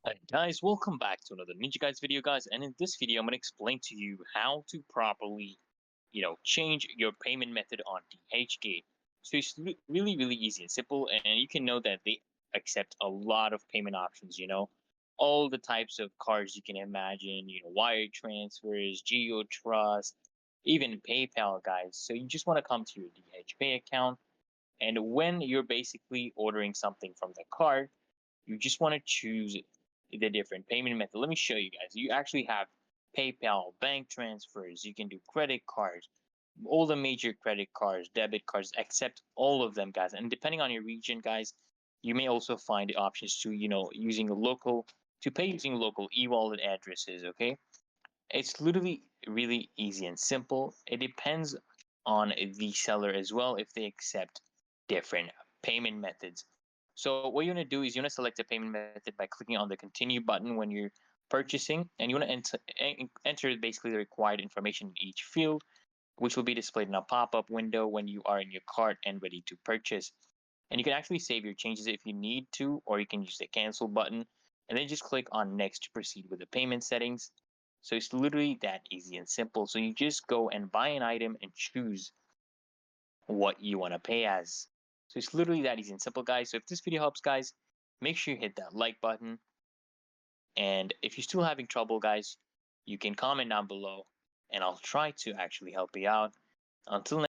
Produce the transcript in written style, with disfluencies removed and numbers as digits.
Hi guys, welcome back to another Ninja Guys video, guys. And in this video, I'm going to explain to you how to properly, change your payment method on DHgate. So it's really easy and simple, and you can know that they accept a lot of payment options. All the types of cards you can imagine. Wire transfers, Geo Trust, even PayPal, guys. So you just want to come to your DHpay account, and when you're basically ordering something from the card, you just want to choose the different payment method. Let me show you guys. You actually have PayPal, bank transfers, you can do credit cards, all the major credit cards, debit cards, accept all of them, guys. And depending on your region, guys, you may also find the options to, using local to pay using local e-wallet addresses, okay? It's literally really easy and simple. It depends on the seller as well if they accept different payment methods. So what you want to do is you want to select a payment method by clicking on the continue button when you're purchasing, and you want to enter basically the required information in each field, which will be displayed in a pop-up window when you are in your cart and ready to purchase. And you can actually save your changes if you need to, or you can use the cancel button and then just click on next to proceed with the payment settings. So it's literally that easy and simple. So you just go and buy an item and choose what you want to pay as. So it's literally that easy and simple, guys. So if this video helps, guys, make sure you hit that like button. And if you're still having trouble, guys, you can comment down below and I'll try to actually help you out. Until